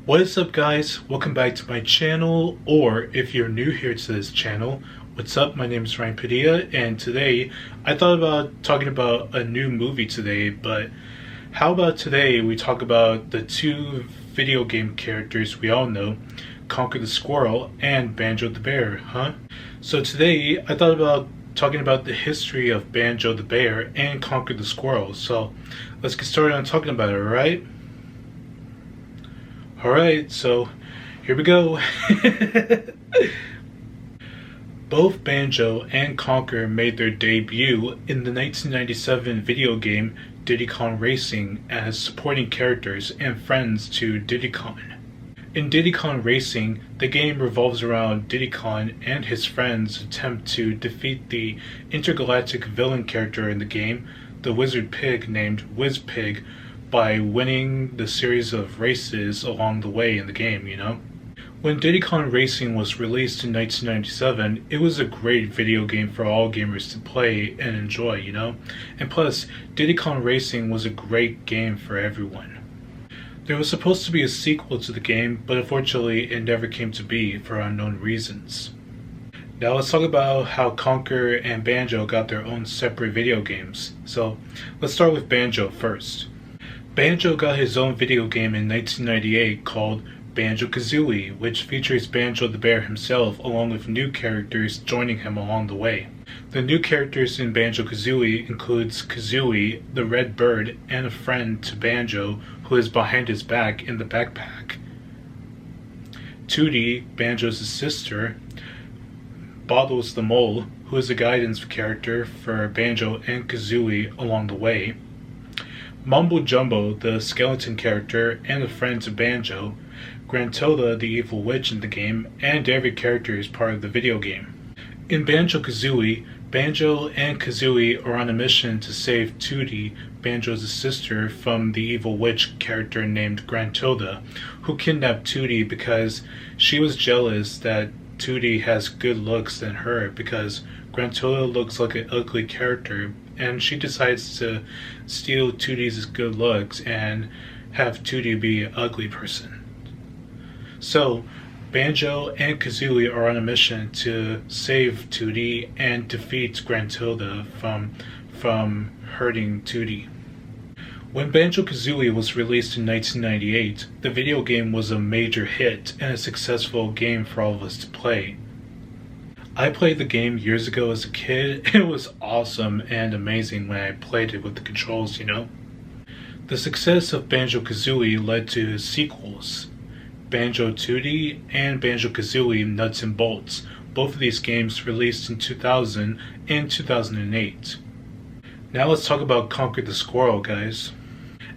What is up, guys? Welcome back to my channel, or if you're new here to this channel, what's up? My name is Ryan Padilla, and today I thought about talking about a new movie today, but how about today we talk about the two video game characters we all know, Conker the Squirrel and Banjo the Bear, huh? So today I thought about talking about the history of Banjo the Bear and Conker the Squirrel. So let's get started on talking about it, alright? Alright, so here we go. Both Banjo and Conker made their debut in the 1997 video game Diddy Kong Racing as supporting characters and friends to Diddy Kong. In Diddy Kong Racing, the game revolves around Diddy Kong and his friends' attempt to defeat the intergalactic villain character in the game, the wizard pig named Wiz Pig, by winning the series of races along the way in the game, you know? When Diddy Kong Racing was released in 1997, it was a great video game for all gamers to play and enjoy, you know? And plus, Diddy Kong Racing was a great game for everyone. There was supposed to be a sequel to the game, but unfortunately it never came to be for unknown reasons. Now let's talk about how Conker and Banjo got their own separate video games. So let's start with Banjo first. Banjo got his own video game in 1998 called Banjo-Kazooie, which features Banjo the Bear himself along with new characters joining him along the way. The new characters in Banjo-Kazooie includes Kazooie, the red bird, and a friend to Banjo who is behind his back in the backpack. Tootie, Banjo's sister, Bottles the mole, who is a guidance character for Banjo and Kazooie along the way. Mumbo Jumbo, the skeleton character and a friend to Banjo, Grantilda, the evil witch in the game, and every character is part of the video game. In Banjo-Kazooie, Banjo and Kazooie are on a mission to save Tootie, Banjo's sister, from the evil witch character named Grantilda, who kidnapped Tootie because she was jealous that Tootie has good looks than her, because Grantilda looks like an ugly character, and she decides to steal Tootie's good looks and have Tootie be an ugly person. So, Banjo and Kazooie are on a mission to save Tootie and defeat Grantilda from hurting Tootie. When Banjo-Kazooie was released in 1998, the video game was a major hit and a successful game for all of us to play. I played the game years ago as a kid. It was awesome and amazing when I played it with the controls, you know? The success of Banjo-Kazooie led to sequels, Banjo-Tooie and Banjo-Kazooie Nuts and Bolts. Both of these games released in 2000 and 2008. Now let's talk about Conker the Squirrel, guys.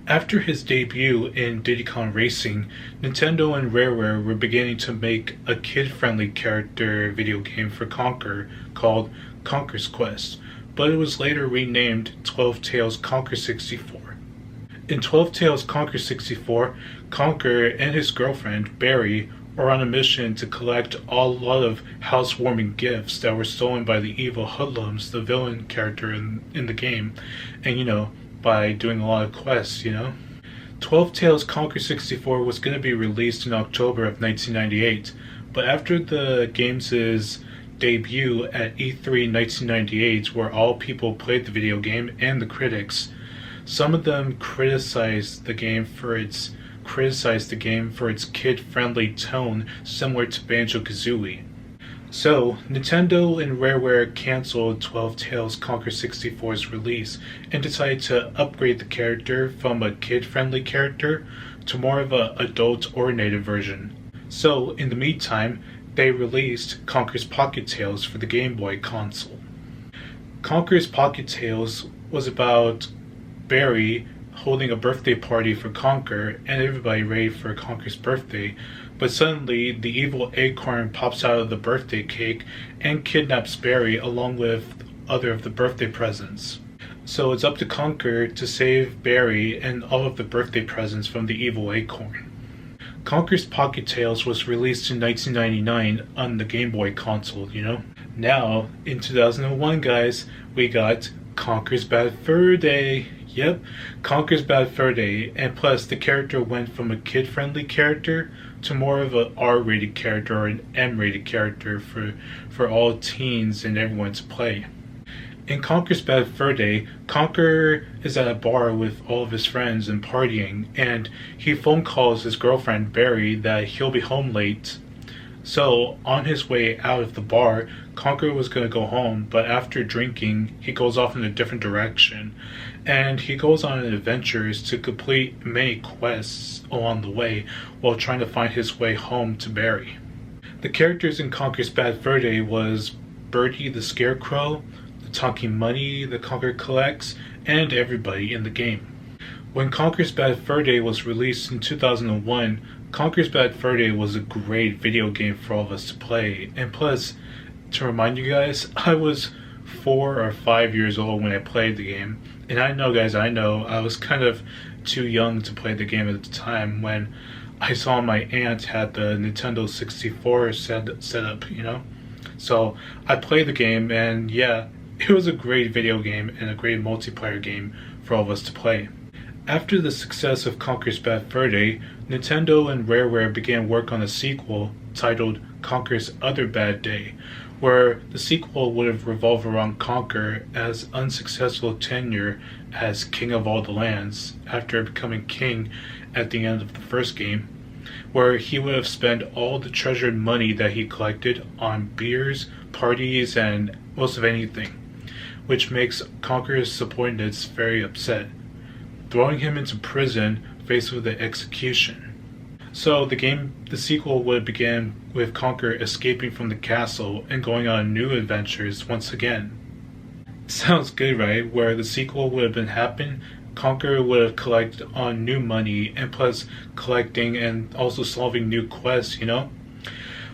After his debut in Diddy Kong Racing, Nintendo and Rareware were beginning to make a kid-friendly character video game for Conker called Conker's Quest, but it was later renamed 12 Tales Conker 64. In 12 Tales Conker 64, Conker and his girlfriend, Barry, are on a mission to collect a lot of housewarming gifts that were stolen by the evil hoodlums, the villain character in the game, and you know, by doing a lot of quests, you know? 12 Tales Conker 64 was going to be released in October of 1998, but after the game's debut at E3 1998, where all people played the video game and the critics, some of them criticized the game for its kid-friendly tone similar to Banjo-Kazooie. So, Nintendo and Rareware canceled 12 Tales Conker 64's release and decided to upgrade the character from a kid-friendly character to more of an adult-oriented version. So, in the meantime, they released Conker's Pocket Tales for the Game Boy console. Conker's Pocket Tales was about Barry holding a birthday party for Conker and everybody ready for Conker's birthday, but suddenly the evil acorn pops out of the birthday cake and kidnaps Barry along with other of the birthday presents. So it's up to Conker to save Barry and all of the birthday presents from the evil acorn. Conker's Pocket Tales was released in 1999 on the Game Boy console, you know? Now, in 2001, guys, we got Conker's Bad Fur Day. Yep, Conker's Bad Fur Day. And plus, the character went from a kid-friendly character to more of an R-rated character or an M-rated character for all teens and everyone to play. In Conker's Bad Fur Day, Conker is at a bar with all of his friends and partying, and he phone calls his girlfriend Barry that he'll be home late. So, on his way out of the bar, Conker was going to go home, but after drinking, he goes off in a different direction, and he goes on adventures to complete many quests along the way while trying to find his way home to Barry. The characters in Conker's Bad Fur Day was Birdie the Scarecrow, the Talking Money that Conker collects, and everybody in the game. When Conker's Bad Fur Day was released in 2001, Conker's Bad Fur Day was a great video game for all of us to play. And plus, to remind you guys, I was 4 or 5 years old when I played the game. And I know, guys, I was kind of too young to play the game at the time when I saw my aunt had the Nintendo 64 set up, you know? So I played the game, and yeah, it was a great video game and a great multiplayer game for all of us to play. After the success of Conker's Bad Fur Day, Nintendo and Rareware began work on a sequel titled Conker's Other Bad Day, where the sequel would have revolved around Conker as unsuccessful tenure as King of All the Lands after becoming king at the end of the first game, where he would have spent all the treasured money that he collected on beers, parties, and most of anything, which makes Conker's subordinates very upset, throwing him into prison faced with the execution. So the sequel would begin with Conker escaping from the castle and going on new adventures once again. Sounds good, right? Where the sequel would have been happening, Conker would have collected on new money and plus collecting and also solving new quests, you know?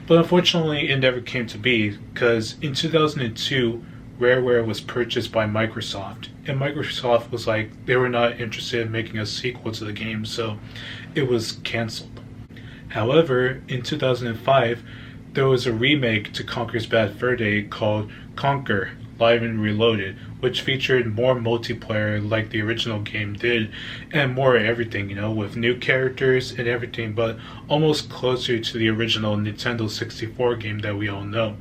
But unfortunately, it never came to be, because in 2002, Rareware was purchased by Microsoft, and Microsoft was like, they were not interested in making a sequel to the game, so it was cancelled. However, in 2005, there was a remake to Conker's Bad Fur Day called Conker, Live and Reloaded, which featured more multiplayer like the original game did, and more everything, you know, with new characters and everything, but almost closer to the original Nintendo 64 game that we all know.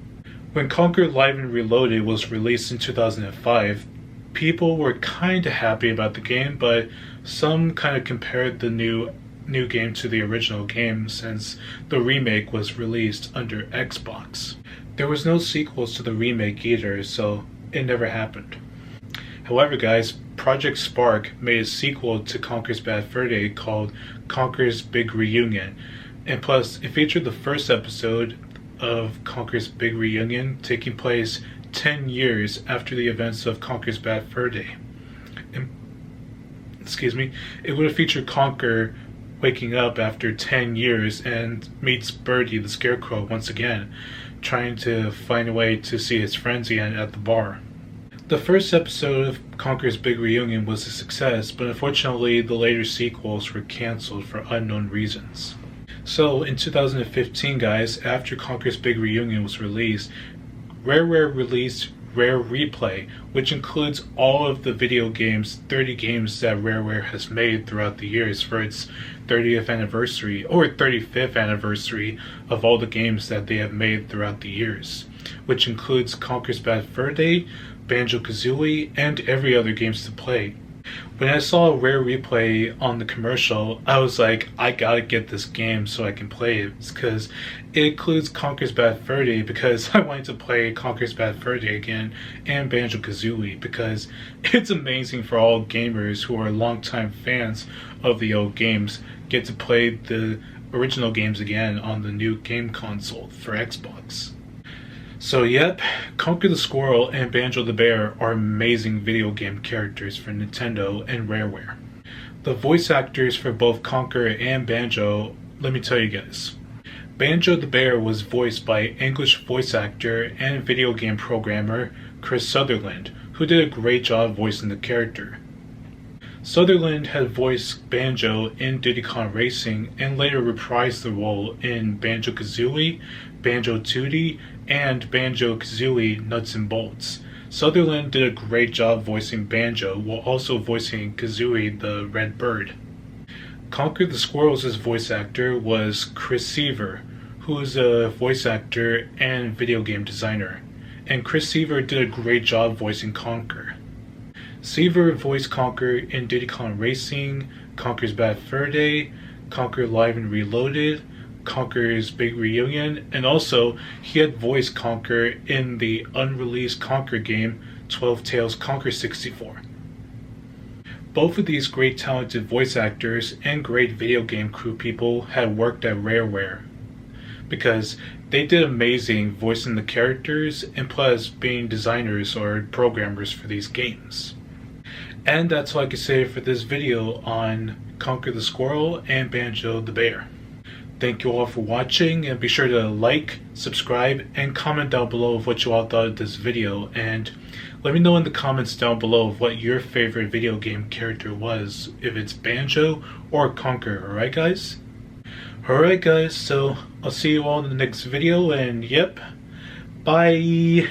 When Conker Live and Reloaded was released in 2005, people were kind of happy about the game, but some kind of compared the new game to the original game since the remake was released under Xbox. There was no sequels to the remake either, so it never happened. However, guys, Project Spark made a sequel to Conker's Bad Fur Day called Conker's Big Reunion, and plus it featured the first episode of Conker's Big Reunion taking place 10 years after the events of Conker's Bad Fur Day. It would have featured Conker waking up after 10 years and meets Birdie the Scarecrow once again, trying to find a way to see his friends again at the bar. The first episode of Conker's Big Reunion was a success, but unfortunately the later sequels were cancelled for unknown reasons. So in 2015, guys, after Conker's Big Reunion was released, Rareware released Rare Replay, which includes all of the video games, 30 games that Rareware has made throughout the years for its 30th anniversary or 35th anniversary of all the games that they have made throughout the years, which includes Conker's Bad Fur Day, Banjo-Kazooie, and every other games to play. When I saw Rare Replay on the commercial, I was like, I gotta get this game so I can play it, because it includes Conker's Bad Fur Day, because I wanted to play Conker's Bad Fur Day again, and Banjo-Kazooie, because it's amazing for all gamers who are longtime fans of the old games get to play the original games again on the new game console for Xbox. So yep, Conker the Squirrel and Banjo the Bear are amazing video game characters for Nintendo and Rareware. The voice actors for both Conker and Banjo, let me tell you guys. Banjo the Bear was voiced by English voice actor and video game programmer Chris Sutherland, who did a great job voicing the character. Sutherland had voiced Banjo in Diddy Kong Racing and later reprised the role in Banjo-Kazooie, Banjo-Tooie, and Banjo-Kazooie Nuts and Bolts. Sutherland did a great job voicing Banjo while also voicing Kazooie the Red Bird. Conker the Squirrel's voice actor was Chris Seaver, who is a voice actor and video game designer, and Chris Seaver did a great job voicing Conker. Seaver voiced Conker in Diddy Kong Racing, Conker's Bad Fur Day, Conker Live and Reloaded, Conker's Big Reunion, and also he had voiced Conker in the unreleased Conker game 12 Tales Conker 64. Both of these great talented voice actors and great video game crew people had worked at Rareware, because they did amazing voicing the characters and plus being designers or programmers for these games. And that's all I can say for this video on Conker the Squirrel and Banjo the Bear. Thank you all for watching, and be sure to like, subscribe, and comment down below of what you all thought of this video, and let me know in the comments down below of what your favorite video game character was, if it's Banjo or Conker, alright guys? Alright guys, so I'll see you all in the next video, and yep, bye!